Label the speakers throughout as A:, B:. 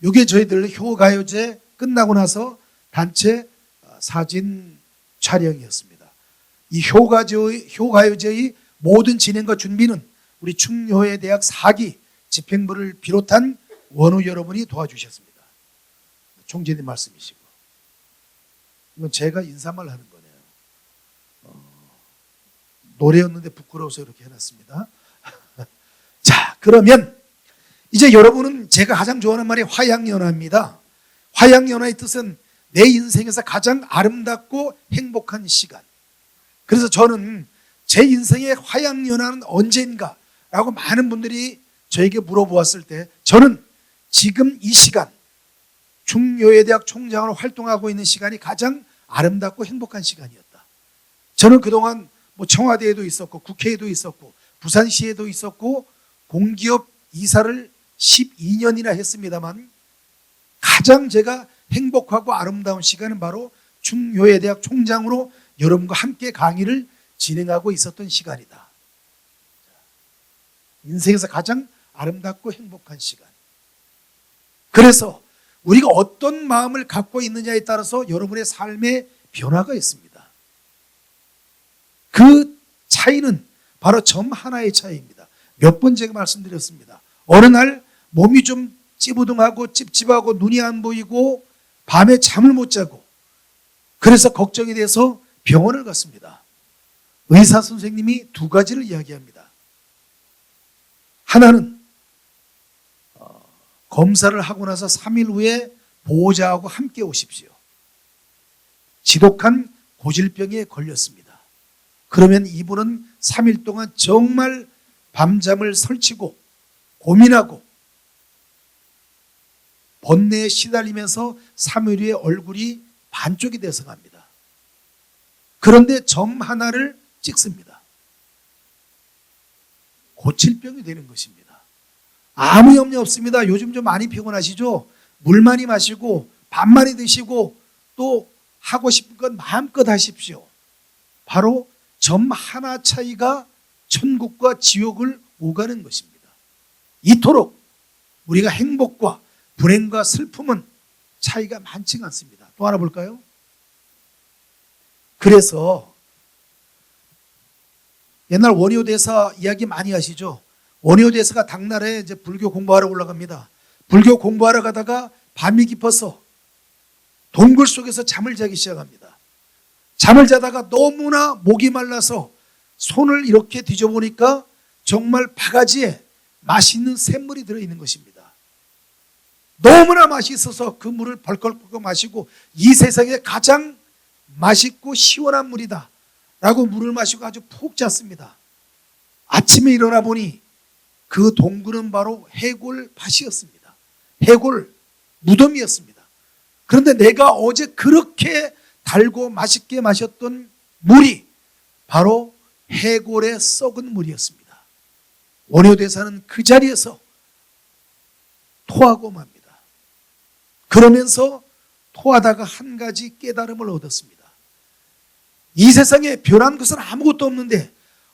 A: 이게 저희들 효가요제 끝나고 나서 단체 사진 촬영이었습니다. 이 효가요제의 모든 진행과 준비는 우리 충효회대학 4기 집행부를 비롯한 원우 여러분이 도와주셨습니다. 총재님 말씀이시고, 이건 제가 인사말 하는 거네요. 노래였는데 부끄러워서 이렇게 해놨습니다. 자, 그러면 이제 여러분은 제가 가장 좋아하는 말이 화양연화입니다. 화양연화의 뜻은 내 인생에서 가장 아름답고 행복한 시간. 그래서 저는 제 인생의 화양연화는 언제인가 라고 많은 분들이 저에게 물어보았을 때, 저는 지금 이 시간, 충효회대학 총장으로 활동하고 있는 시간이 가장 아름답고 행복한 시간이었다. 저는 그동안 청와대에도 있었고 국회에도 있었고 부산시에도 있었고 공기업 이사를 12년이나 했습니다만, 가장 제가 행복하고 아름다운 시간은 바로 충효회대학 총장으로 여러분과 함께 강의를 진행하고 있었던 시간이다. 인생에서 가장 아름답고 행복한 시간. 그래서 우리가 어떤 마음을 갖고 있느냐에 따라서 여러분의 삶의 변화가 있습니다. 그 차이는 바로 점 하나의 차이입니다. 몇 번 제가 말씀드렸습니다. 어느 날 몸이 좀 찌부둥하고 찝찝하고 눈이 안 보이고 밤에 잠을 못 자고, 그래서 걱정이 돼서 병원을 갔습니다. 의사 선생님이 두 가지를 이야기합니다. 하나는 검사를 하고 나서 3일 후에 보호자하고 함께 오십시오. 지독한 고질병에 걸렸습니다. 그러면 이분은 3일 동안 정말 밤잠을 설치고 고민하고 번뇌에 시달리면서 3일 후에 얼굴이 반쪽이 돼서 갑니다. 그런데 점 하나를 찍습니다. 고질병이 되는 것입니다. 아무 염려 없습니다. 요즘 좀 많이 피곤하시죠? 물 많이 마시고 밥 많이 드시고 또 하고 싶은 건 마음껏 하십시오. 바로 점 하나 차이가 천국과 지옥을 오가는 것입니다. 이토록 우리가 행복과 불행과 슬픔은 차이가 많지가 않습니다. 또 하나 볼까요? 그래서 옛날 원효 대사 이야기 많이 하시죠? 원효 대사가 당나라에 이제 불교 공부하러 올라갑니다. 불교 공부하러 가다가 밤이 깊어서 동굴 속에서 잠을 자기 시작합니다. 잠을 자다가 너무나 목이 말라서 손을 이렇게 뒤져보니까 정말 바가지에 맛있는 샘물이 들어있는 것입니다. 너무나 맛있어서 그 물을 벌컥벌컥 마시고 이 세상에 가장 맛있고 시원한 물이다 라고 물을 마시고 아주 푹 잤습니다. 아침에 일어나 보니 그 동굴은 바로 해골밭이었습니다. 해골 무덤이었습니다. 그런데 내가 어제 그렇게 달고 맛있게 마셨던 물이 바로 해골의 썩은 물이었습니다. 원효 대사는 그 자리에서 토하고 맙니다. 그러면서 토하다가 한 가지 깨달음을 얻었습니다. 이 세상에 변한 것은 아무것도 없는데,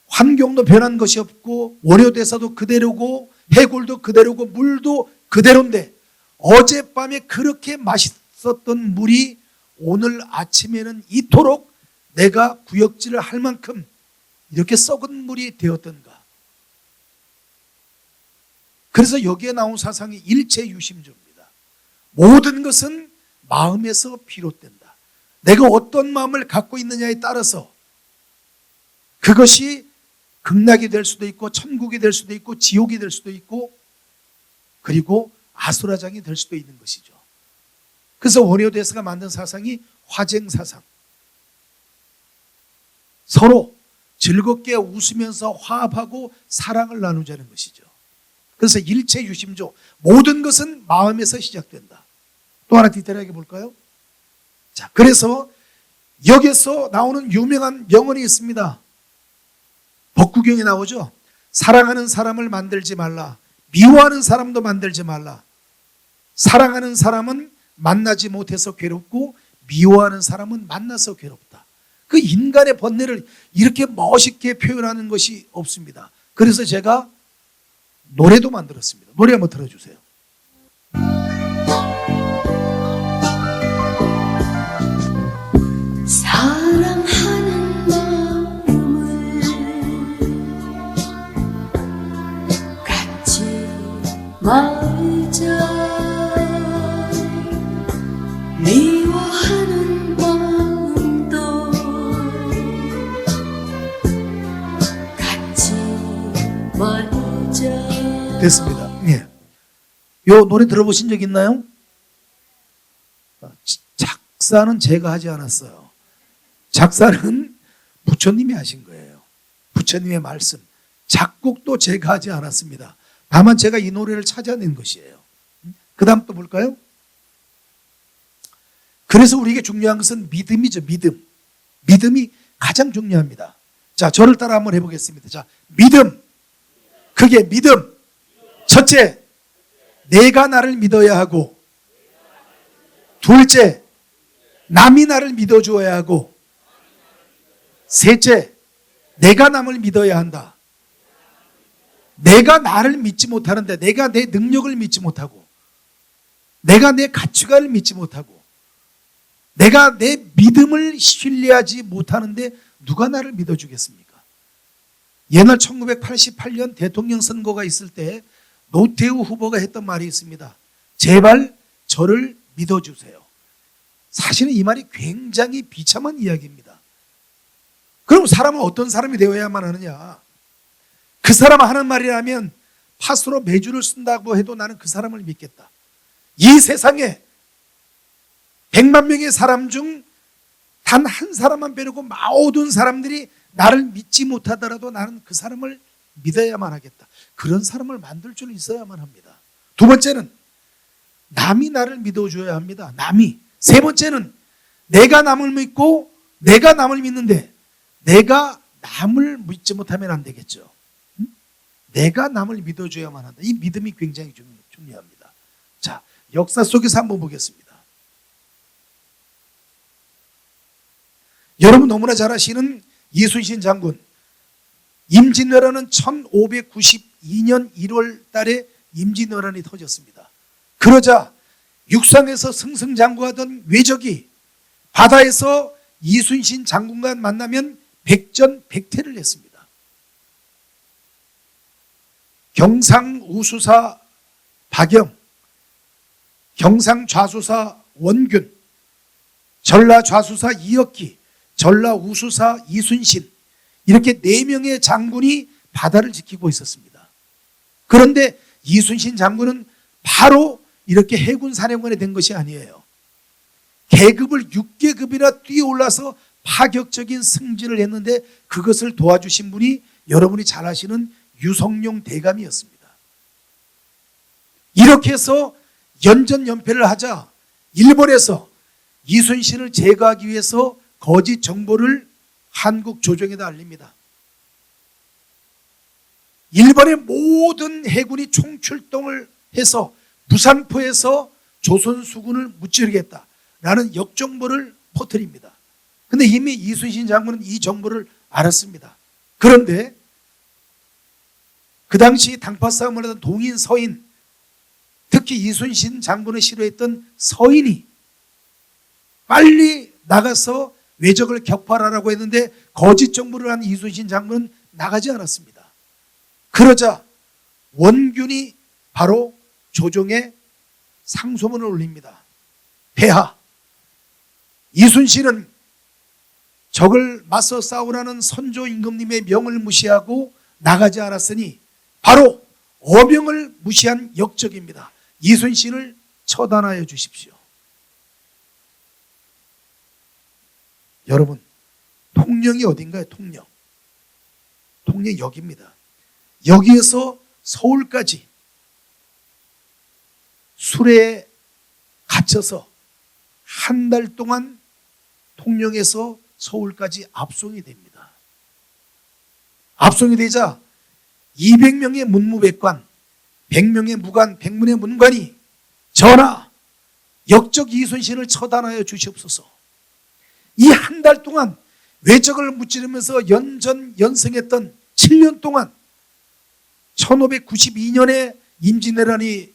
A: 환경도 변한 것이 없고 원효 대사도 그대로고 해골도 그대로고 물도 그대로인데, 어젯밤에 그렇게 맛있었던 물이 오늘 아침에는 이토록 내가 구역질을 할 만큼 이렇게 썩은 물이 되었던가. 그래서 여기에 나온 사상이 일체유심조입니다. 모든 것은 마음에서 비롯된다. 내가 어떤 마음을 갖고 있느냐에 따라서 그것이 극락이 될 수도 있고 천국이 될 수도 있고 지옥이 될 수도 있고 그리고 아수라장이 될 수도 있는 것이죠. 그래서 원효 대사가 만든 사상이 화쟁사상. 서로 즐겁게 웃으면서 화합하고 사랑을 나누자는 것이죠. 그래서 일체유심조, 모든 것은 마음에서 시작된다. 또 하나 디테일하게 볼까요? 자, 그래서 여기서 나오는 유명한 명언이 있습니다. 법구경에 나오죠. 사랑하는 사람을 만들지 말라. 미워하는 사람도 만들지 말라. 사랑하는 사람은 만나지 못해서 괴롭고 미워하는 사람은 만나서 괴롭다. 그 인간의 번뇌를 이렇게 멋있게 표현하는 것이 없습니다. 그래서 제가 노래도 만들었습니다. 노래 한번 들어주세요.
B: 말자 미워하는 마음도 갖지 말자.
A: 됐습니다. 예. 요 노래 들어보신 적 있나요? 작사는 제가 하지 않았어요. 작사는 부처님이 하신 거예요. 부처님의 말씀. 작곡도 제가 하지 않았습니다. 다만 제가 이 노래를 찾아낸 것이에요. 그 다음 또 볼까요? 그래서 우리에게 중요한 것은 믿음이죠. 믿음. 믿음이 가장 중요합니다. 자, 저를 따라 한번 해보겠습니다. 자, 믿음. 그게 믿음. 첫째, 내가 나를 믿어야 하고, 둘째, 남이 나를 믿어줘야 하고, 셋째, 내가 남을 믿어야 한다. 내가 나를 믿지 못하는데, 내가 내 능력을 믿지 못하고, 내가 내 가치관을 믿지 못하고, 내가 내 믿음을 신뢰하지 못하는데 누가 나를 믿어주겠습니까? 옛날 1988년 대통령 선거가 있을 때 노태우 후보가 했던 말이 있습니다. 제발 저를 믿어주세요. 사실은 이 말이 굉장히 비참한 이야기입니다. 그럼 사람은 어떤 사람이 되어야만 하느냐? 그 사람 하는 말이라면 팥으로 메주를 쓴다고 해도 나는 그 사람을 믿겠다. 이 세상에 100만 명의 사람 중 단 한 사람만 빼놓고 모든 사람들이 나를 믿지 못하더라도 나는 그 사람을 믿어야만 하겠다. 그런 사람을 만들 줄 있어야만 합니다. 두 번째는 남이 나를 믿어줘야 합니다. 남이. 세 번째는 내가 남을 믿고 내가 남을 믿는데 내가 남을 믿지 못하면 안 되겠죠. 내가 남을 믿어줘야만 한다. 이 믿음이 굉장히 중요합니다. 자, 역사 속에서 한번 보겠습니다. 여러분 너무나 잘 아시는 이순신 장군. 임진왜란은 1592년 1월 달에 임진왜란이 터졌습니다. 그러자 육상에서 승승장구하던 외적이 바다에서 이순신 장군과 만나면 백전백패를 했습니다. 경상우수사 박영, 경상좌수사 원균, 전라좌수사 이혁기, 전라우수사 이순신, 이렇게 4명의 장군이 바다를 지키고 있었습니다. 그런데 이순신 장군은 바로 이렇게 해군 사령관이 된 것이 아니에요. 계급을 6계급이나 뛰어올라서 파격적인 승진을 했는데 그것을 도와주신 분이 여러분이 잘 아시는 유성룡 대감이었습니다. 이렇게 해서 연전연패를 하자 일본에서 이순신을 제거하기 위해서 거짓 정보를 한국 조정에다 알립니다. 일본의 모든 해군이 총출동을 해서 부산포에서 조선 수군을 무찌르겠다라는 역정보를 퍼뜨립니다. 그런데 이미 이순신 장군은 이 정보를 알았습니다. 그런데 그 당시 당파 싸움을 하던 동인 서인, 특히 이순신 장군을 싫어했던 서인이 빨리 나가서 외적을 격파하라고 했는데 거짓 정보를 한 이순신 장군은 나가지 않았습니다. 그러자 원균이 바로 조정에 상소문을 올립니다. 폐하, 이순신은 적을 맞서 싸우라는 선조 임금님의 명을 무시하고 나가지 않았으니 바로 어명을 무시한 역적입니다. 이순신을 처단하여 주십시오. 여러분, 통영이 어딘가요? 통영. 통영 여기입니다. 여기에서 서울까지 수레에 갇혀서 한 달 동안 통영에서 서울까지 압송이 됩니다. 압송이 되자 200명의 문무백관, 100명의 무관, 100문의 문관이 전하, 역적 이순신을 처단하여 주시옵소서. 이 한 달 동안 외적을 무찌르면서 연전연승했던 7년 동안 1592년에 임진왜란이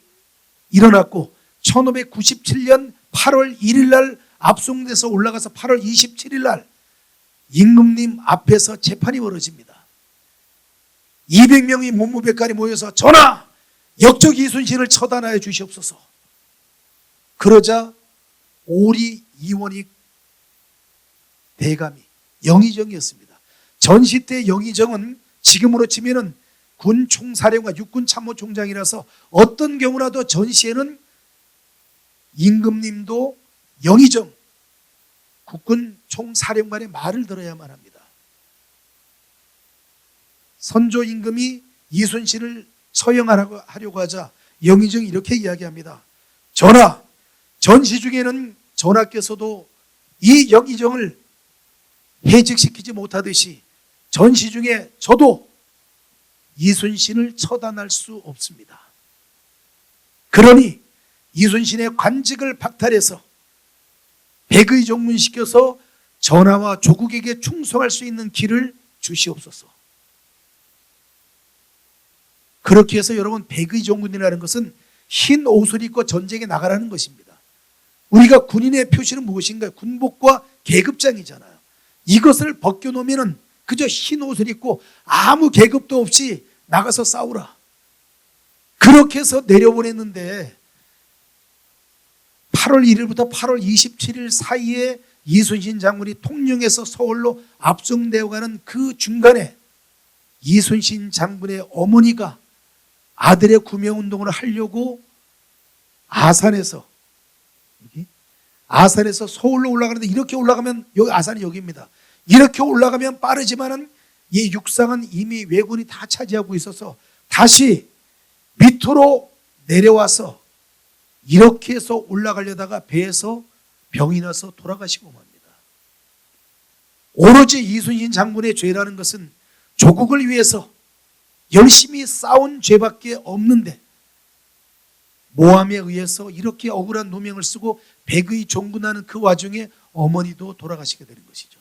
A: 일어났고 1597년 8월 1일 날 압송돼서 올라가서 8월 27일 날 임금님 앞에서 재판이 벌어집니다. 200명의 문무백관이 모여서 전하, 역적 이순신을 처단하여 주시옵소서. 그러자 오리 이원익 대감이 영의정이었습니다. 전시 때 영의정은 지금으로 치면은 군 총사령관, 육군 참모총장이라서 어떤 경우라도 전시에는 임금님도 영의정, 국군 총사령관의 말을 들어야만 합니다. 선조 임금이 이순신을 처형하려고 하자 영의정이 이렇게 이야기합니다. 전하, 전시 중에는 전하께서도 이 영의정을 해직시키지 못하듯이 전시 중에 저도 이순신을 처단할 수 없습니다. 그러니 이순신의 관직을 박탈해서 백의 종문시켜서 전하와 조국에게 충성할 수 있는 길을 주시옵소서. 그렇게 해서 여러분, 백의 종군이라는 것은 흰 옷을 입고 전쟁에 나가라는 것입니다. 우리가 군인의 표시는 무엇인가요? 군복과 계급장이잖아요. 이것을 벗겨놓으면 그저 흰 옷을 입고 아무 계급도 없이 나가서 싸우라. 그렇게 해서 내려보냈는데 8월 1일부터 8월 27일 사이에 이순신 장군이 통영에서 서울로 압송되어 가는 그 중간에 이순신 장군의 어머니가 아들의 구명운동을 하려고 아산에서 서울로 올라가는데, 이렇게 올라가면, 여기 아산이 여기입니다. 이렇게 올라가면 빠르지만은 이 육상은 이미 왜군이 다 차지하고 있어서 다시 밑으로 내려와서 이렇게 해서 올라가려다가 배에서 병이 나서 돌아가시고 맙니다. 오로지 이순신 장군의 죄라는 것은 조국을 위해서 열심히 싸운 죄밖에 없는데 모함에 의해서 이렇게 억울한 누명을 쓰고 백의 종군하는 그 와중에 어머니도 돌아가시게 되는 것이죠.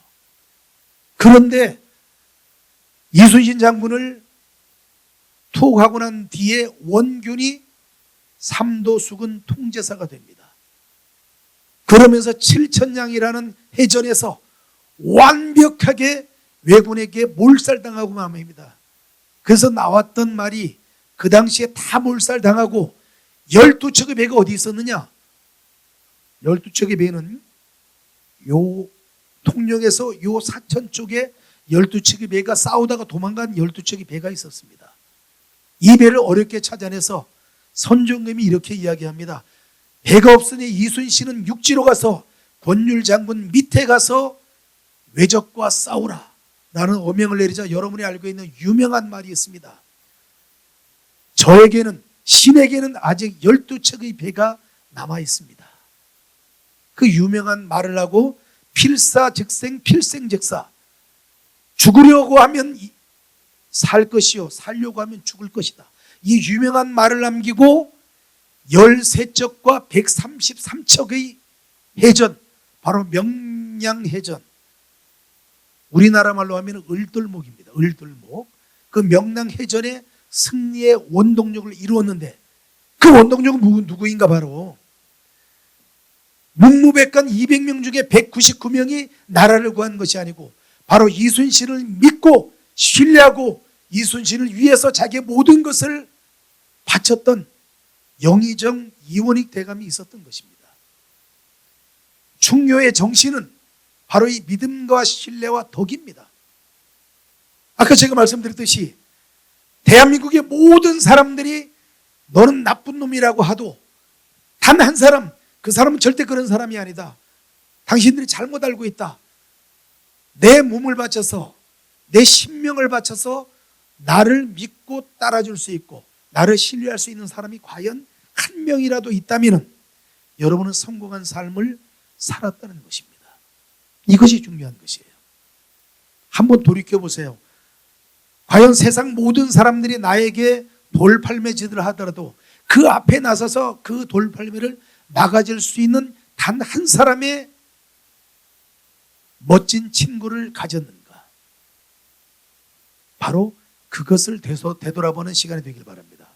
A: 그런데 이순신 장군을 투옥하고 난 뒤에 원균이 삼도수군 통제사가 됩니다. 그러면서 칠천량이라는 해전에서 완벽하게 왜군에게 몰살당하고 맙니다. 그래서 나왔던 말이, 그 당시에 다 몰살당하고 12척의 배가 어디 있었느냐? 12척의 배는 요 통영에서 요 사천 쪽에 12척의 배가 싸우다가 도망간 12척의 배가 있었습니다. 이 배를 어렵게 찾아내서 선종님이 이렇게 이야기합니다. 배가 없으니 이순신은 육지로 가서 권율 장군 밑에 가서 외적과 싸우라 라는 어명을 내리자 여러분이 알고 있는 유명한 말이 있습니다. 저에게는, 신에게는 아직 12척의 배가 남아 있습니다. 그 유명한 말을 하고 필사즉생 필생즉사, 죽으려고 하면 살 것이요 살려고 하면 죽을 것이다. 이 유명한 말을 남기고 13척과 133척의 해전, 바로 명량해전, 우리나라 말로 하면 을돌목입니다. 을돌목. 그 명량해전의 승리의 원동력을 이루었는데, 그 원동력은 누구인가? 바로 문무백관 200명 중에 199명이 나라를 구한 것이 아니고 바로 이순신을 믿고 신뢰하고 이순신을 위해서 자기의 모든 것을 바쳤던 영의정 이원익 대감이 있었던 것입니다. 충효의 정신은 바로 이 믿음과 신뢰와 덕입니다. 아까 제가 말씀드렸듯이 대한민국의 모든 사람들이 너는 나쁜 놈이라고 하도 단 한 사람, 그 사람은 절대 그런 사람이 아니다. 당신들이 잘못 알고 있다. 내 몸을 바쳐서, 내 신명을 바쳐서 나를 믿고 따라줄 수 있고 나를 신뢰할 수 있는 사람이 과연 한 명이라도 있다면 여러분은 성공한 삶을 살았다는 것입니다. 이것이 중요한 것이에요. 한번 돌이켜보세요. 과연 세상 모든 사람들이 나에게 돌팔매질을 하더라도 그 앞에 나서서 그 돌팔매를 막아줄 수 있는 단 한 사람의 멋진 친구를 가졌는가? 바로 그것을 되돌아보는 시간이 되길 바랍니다.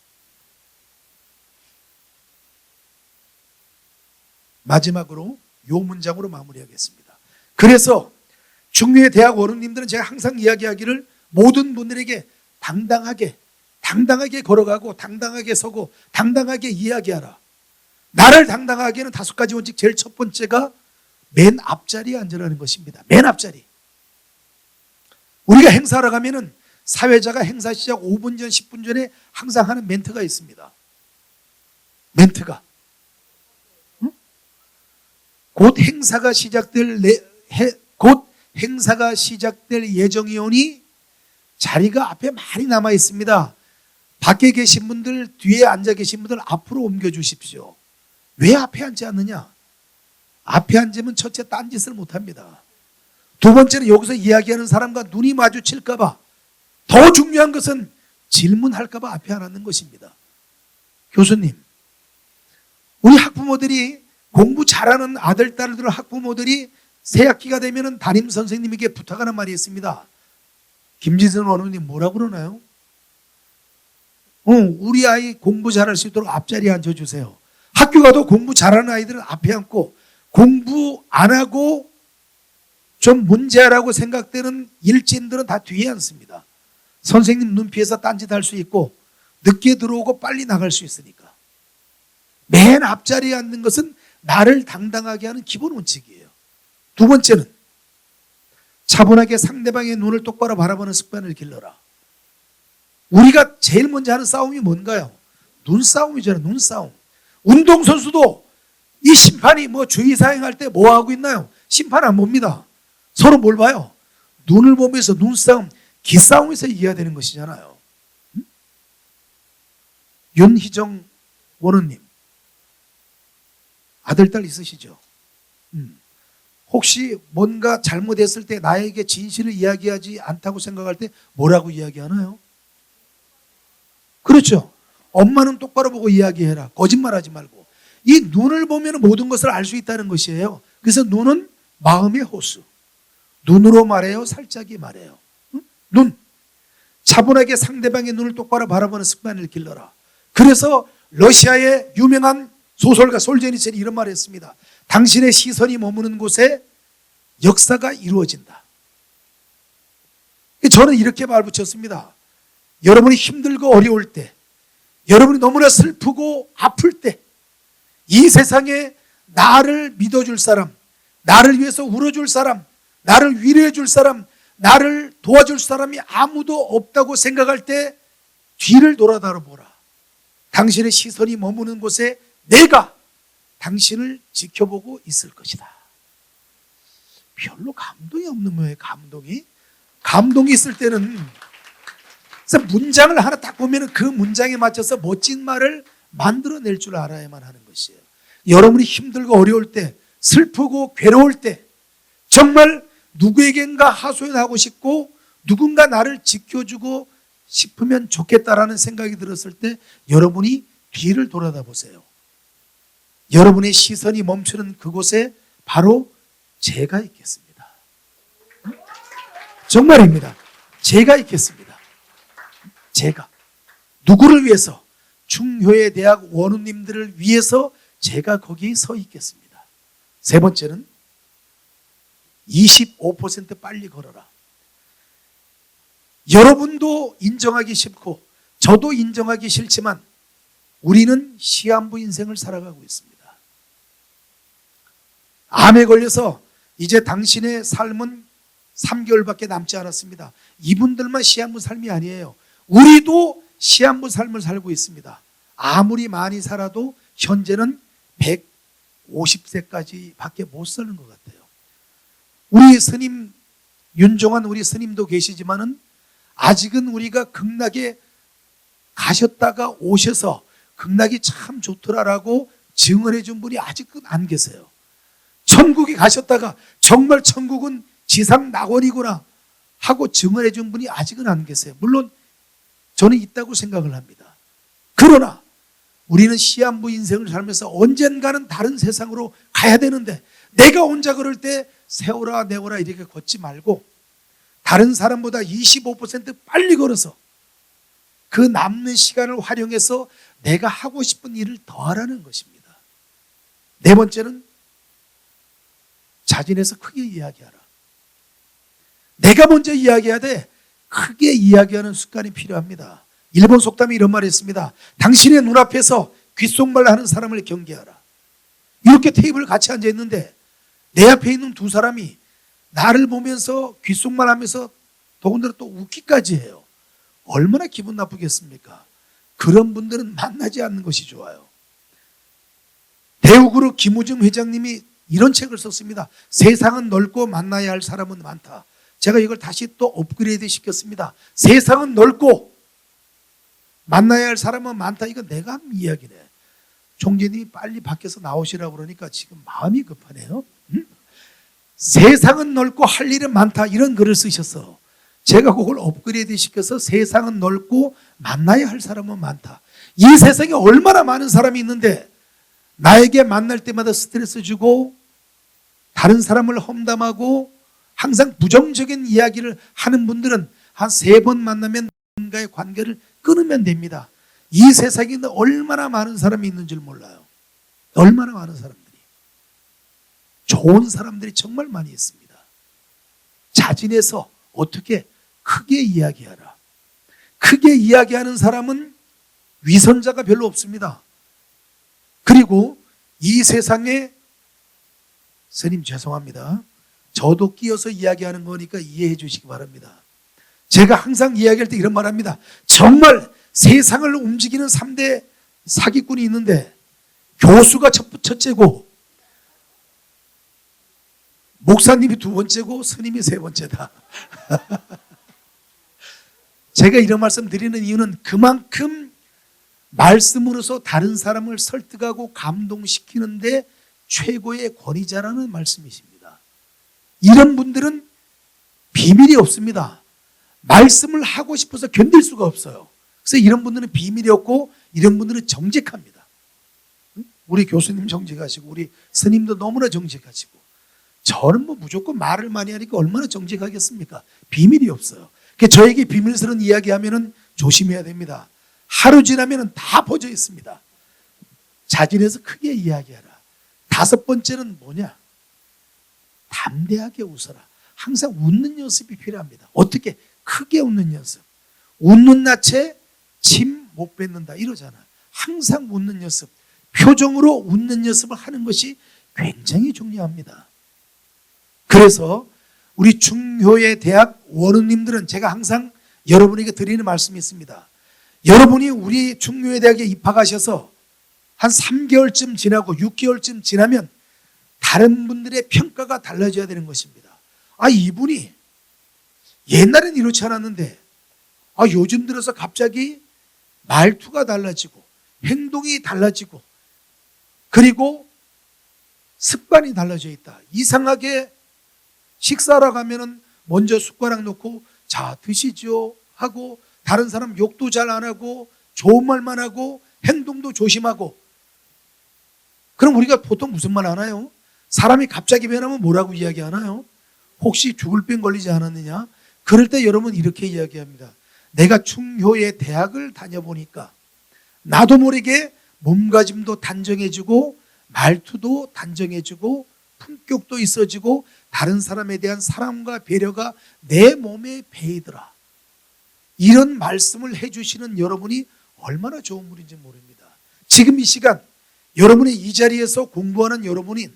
A: 마지막으로 요 문장으로 마무리하겠습니다. 그래서 중류의 대학 어른님들은 제가 항상 이야기하기를 모든 분들에게 당당하게 당당하게 걸어가고 당당하게 서고 당당하게 이야기하라. 나를 당당하게 하는 5가지 원칙, 제일 첫 번째가 맨 앞자리에 앉으라는 것입니다. 맨 앞자리. 우리가 행사하러 가면은 사회자가 행사 시작 5분 전, 10분 전에 항상 하는 멘트가 있습니다. 멘트가. 곧 행사가 시작될 예정이 오니 자리가 앞에 많이 남아 있습니다. 밖에 계신 분들, 뒤에 앉아 계신 분들 앞으로 옮겨 주십시오. 왜 앞에 앉지 않느냐? 앞에 앉으면 첫째 딴짓을 못합니다. 두 번째는 여기서 이야기하는 사람과 눈이 마주칠까 봐, 더 중요한 것은 질문할까 봐 앞에 안 앉는 것입니다. 교수님, 우리 학부모들이, 공부 잘하는 아들, 딸들 학부모들이 새학기가 되면 담임 선생님에게 부탁하는 말이 있습니다. 김지선 원우님 뭐라고 그러나요? 우리 아이 공부 잘할 수 있도록 앞자리에 앉아주세요. 학교 가도 공부 잘하는 아이들은 앞에 앉고, 공부 안 하고 좀 문제라고 생각되는 일진들은 다 뒤에 앉습니다. 선생님 눈 피해서 딴짓할 수 있고 늦게 들어오고 빨리 나갈 수 있으니까. 맨 앞자리에 앉는 것은 나를 당당하게 하는 기본 원칙이에요. 두 번째는 차분하게 상대방의 눈을 똑바로 바라보는 습관을 길러라. 우리가 제일 먼저 하는 싸움이 뭔가요? 눈싸움이잖아요. 눈싸움. 운동선수도 이 심판이 주의사항할 때 뭐 하고 있나요? 심판 안 봅니다. 서로 뭘 봐요? 눈을 보면서 눈싸움, 기싸움에서 이겨야 되는 것이잖아요. 윤희정 원우님, 아들, 딸 있으시죠? 혹시 뭔가 잘못했을 때 나에게 진실을 이야기하지 않다고 생각할 때 뭐라고 이야기하나요? 그렇죠. 엄마는 똑바로 보고 이야기해라. 거짓말하지 말고. 이 눈을 보면 모든 것을 알 수 있다는 것이에요. 그래서 눈은 마음의 호수. 눈으로 말해요, 살짝이 말해요. 눈. 차분하게 상대방의 눈을 똑바로 바라보는 습관을 길러라. 그래서 러시아의 유명한 소설가 솔제니첸이 이런 말을 했습니다. 당신의 시선이 머무는 곳에 역사가 이루어진다. 저는 이렇게 말붙였습니다. 여러분이 힘들고 어려울 때, 여러분이 너무나 슬프고 아플 때, 이 세상에 나를 믿어줄 사람, 나를 위해서 울어줄 사람, 나를 위로해 줄 사람, 나를 도와줄 사람이 아무도 없다고 생각할 때 뒤를 돌아다보라. 당신의 시선이 머무는 곳에 내가 당신을 지켜보고 있을 것이다. 별로 감동이 없는 거예요. 감동이 있을 때는 그래서 문장을 하나 딱 보면 그 문장에 맞춰서 멋진 말을 만들어낼 줄 알아야만 하는 것이에요. 여러분이 힘들고 어려울 때, 슬프고 괴로울 때, 정말 누구에겐가 하소연하고 싶고 누군가 나를 지켜주고 싶으면 좋겠다라는 생각이 들었을 때 여러분이 뒤를 돌아다 보세요. 여러분의 시선이 멈추는 그곳에 바로 제가 있겠습니다. 정말입니다. 제가 있겠습니다. 제가. 누구를 위해서? 중효의 대학 원우님들을 위해서 제가 거기 서 있겠습니다. 세 번째는 25% 빨리 걸어라. 여러분도 인정하기 싫고 저도 인정하기 싫지만 우리는 시한부 인생을 살아가고 있습니다. 암에 걸려서 이제 당신의 삶은 3개월밖에 남지 않았습니다. 이분들만 시한부 삶이 아니에요. 우리도 시한부 삶을 살고 있습니다. 아무리 많이 살아도 현재는 150세까지 밖에 못 사는 것 같아요. 우리 스님, 윤종환 우리 스님도 계시지만은 아직은 우리가 극락에 가셨다가 오셔서 극락이 참 좋더라라고 증언해 준 분이 아직은 안 계세요. 천국에 가셨다가 정말 천국은 지상 낙원이구나 하고 증언해 준 분이 아직은 안 계세요. 물론 저는 있다고 생각을 합니다. 그러나 우리는 시한부 인생을 살면서 언젠가는 다른 세상으로 가야 되는데 내가 혼자 걸을 때 세워라 내워라 이렇게 걷지 말고 다른 사람보다 25% 빨리 걸어서 그 남는 시간을 활용해서 내가 하고 싶은 일을 더하라는 것입니다. 네 번째는 자진해서 크게 이야기하라. 내가 먼저 이야기해야 돼. 크게 이야기하는 습관이 필요합니다. 일본 속담이 이런 말이 있습니다. 당신의 눈앞에서 귓속말 하는 사람을 경계하라. 이렇게 테이블 같이 앉아 있는데 내 앞에 있는 두 사람이 나를 보면서 귓속말 하면서 더군다나 또 웃기까지 해요. 얼마나 기분 나쁘겠습니까? 그런 분들은 만나지 않는 것이 좋아요. 대우그룹 김우중 회장님이 이런 책을 썼습니다. 세상은 넓고 만나야 할 사람은 많다. 제가 이걸 다시 또 업그레이드 시켰습니다. 세상은 넓고 만나야 할 사람은 많다. 이거 내가 한 이야기네. 총재님이 빨리 밖에서 나오시라고 그러니까 지금 마음이 급하네요. 세상은 넓고 할 일은 많다. 이런 글을 쓰셨어. 제가 그걸 업그레이드 시켜서 세상은 넓고 만나야 할 사람은 많다. 이 세상에 얼마나 많은 사람이 있는데 나에게 만날 때마다 스트레스 주고 다른 사람을 험담하고 항상 부정적인 이야기를 하는 분들은 한 3번 만나면 누군가의 관계를 끊으면 됩니다. 이 세상에 얼마나 많은 사람이 있는 줄 몰라요. 얼마나 많은 사람들이. 좋은 사람들이 정말 많이 있습니다. 자진해서 어떻게 크게 이야기하라. 크게 이야기하는 사람은 위선자가 별로 없습니다. 그리고 이 세상에 스님 죄송합니다. 저도 끼어서 이야기하는 거니까 이해해 주시기 바랍니다. 제가 항상 이야기할 때 이런 말 합니다. 정말 세상을 움직이는 3대 사기꾼이 있는데 교수가 첫째고 목사님이 2번째고 스님이 3번째다. 제가 이런 말씀 드리는 이유는 그만큼 말씀으로서 다른 사람을 설득하고 감동시키는데 최고의 권위자라는 말씀이십니다. 이런 분들은 비밀이 없습니다. 말씀을 하고 싶어서 견딜 수가 없어요. 그래서 이런 분들은 비밀이 없고 이런 분들은 정직합니다. 우리 교수님 정직하시고 우리 스님도 너무나 정직하시고 저는 뭐 무조건 말을 많이 하니까 얼마나 정직하겠습니까? 비밀이 없어요. 그러니까 저에게 비밀스러운 이야기하면 조심해야 됩니다. 하루 지나면 다 퍼져 있습니다. 자진해서 크게 이야기하라. 5번째는 뭐냐? 담대하게 웃어라. 항상 웃는 연습이 필요합니다. 어떻게? 크게 웃는 연습. 웃는 낯에 침 못 뱉는다 이러잖아. 항상 웃는 연습. 표정으로 웃는 연습을 하는 것이 굉장히 중요합니다. 그래서 우리 중효의 대학 원우님들은 제가 항상 여러분에게 드리는 말씀이 있습니다. 여러분이 우리 중효의 대학에 입학하셔서 한 3개월쯤 지나고 6개월쯤 지나면 다른 분들의 평가가 달라져야 되는 것입니다. 아, 이분이 옛날엔 이렇지 않았는데 요즘 들어서 갑자기 말투가 달라지고 행동이 달라지고 그리고 습관이 달라져 있다. 이상하게 식사하러 가면은 먼저 숟가락 놓고 자 드시죠 하고 다른 사람 욕도 잘 안 하고 좋은 말만 하고 행동도 조심하고. 그럼 우리가 보통 무슨 말 하나요? 사람이 갑자기 변하면 뭐라고 이야기하나요? 혹시 죽을 병 걸리지 않았느냐? 그럴 때 여러분 이렇게 이야기합니다. 내가 중효의 대학을 다녀보니까 나도 모르게 몸가짐도 단정해지고 말투도 단정해지고 품격도 있어지고 다른 사람에 대한 사랑과 배려가 내 몸에 배이더라. 이런 말씀을 해주시는 여러분이 얼마나 좋은 분인지 모릅니다. 지금 이 시간 여러분의 이 자리에서 공부하는 여러분이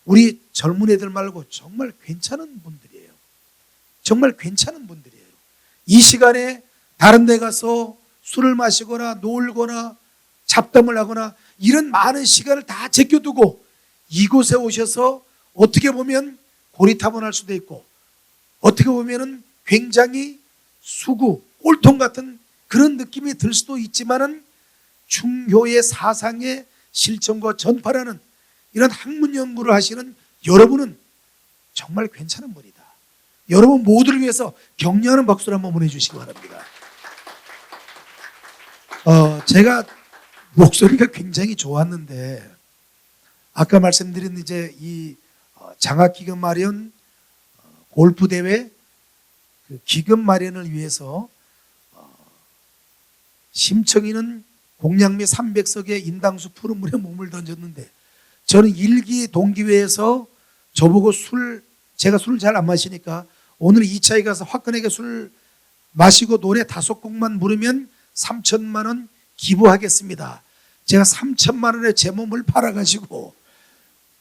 A: 우리 젊은 애들 말고 정말 괜찮은 분들이에요. 정말 괜찮은 분들이에요. 이 시간에 다른 데 가서 술을 마시거나 놀거나 잡담을 하거나 이런 많은 시간을 다 제껴두고 이곳에 오셔서 어떻게 보면 고리타분할 수도 있고 어떻게 보면 굉장히 수구, 꼴통 같은 그런 느낌이 들 수도 있지만은 중효의 사상의 실천과 전파라는 이런 학문 연구를 하시는 여러분은 정말 괜찮은 분이다. 여러분 모두를 위해서 격려하는 박수를 한번 보내주시기 바랍니다. 제가 목소리가 굉장히 좋았는데 아까 말씀드린 이제 이 장학기금 마련 골프 대회 그 기금 마련을 위해서 심청이는 공양미 300석의 인당수 푸른 물에 몸을 던졌는데 저는 일기 동기회에서 저보고 제가 술을 잘 안 마시니까 오늘 2차에 가서 화끈하게 술 마시고 노래 5곡만 부르면 3천만 원 기부하겠습니다. 제가 3천만 원에 제 몸을 팔아가지고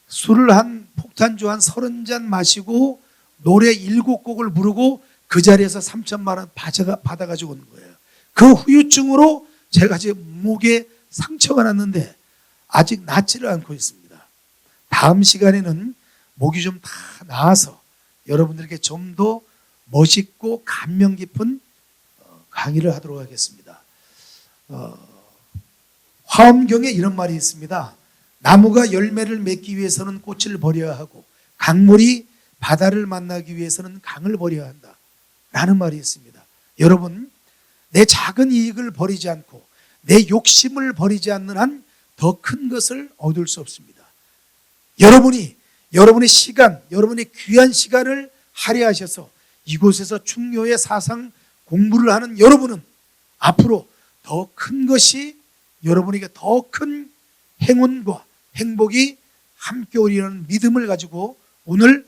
A: 술을 한 폭탄주 한 30잔 마시고 노래 7곡을 부르고 그 자리에서 3천만 원 받아가지고 온 거예요. 그 후유증으로 제가 지금 목에 상처가 났는데 아직 낫지를 않고 있습니다. 다음 시간에는 목이 좀 다 나아서 여러분들에게 좀 더 멋있고 감명 깊은 강의를 하도록 하겠습니다. 화엄경에 이런 말이 있습니다. 나무가 열매를 맺기 위해서는 꽃을 버려야 하고 강물이 바다를 만나기 위해서는 강을 버려야 한다 라는 말이 있습니다. 여러분, 내 작은 이익을 버리지 않고 내 욕심을 버리지 않는 한 더 큰 것을 얻을 수 없습니다. 여러분의 시간, 여러분의 귀한 시간을 할애하셔서 이곳에서 충효의 사상 공부를 하는 여러분은 앞으로 더 큰 것이 여러분에게 더 큰 행운과 행복이 함께 오리라는 믿음을 가지고 오늘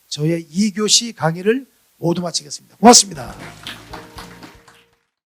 A: 저의 2교시 강의를 모두 마치겠습니다. 고맙습니다.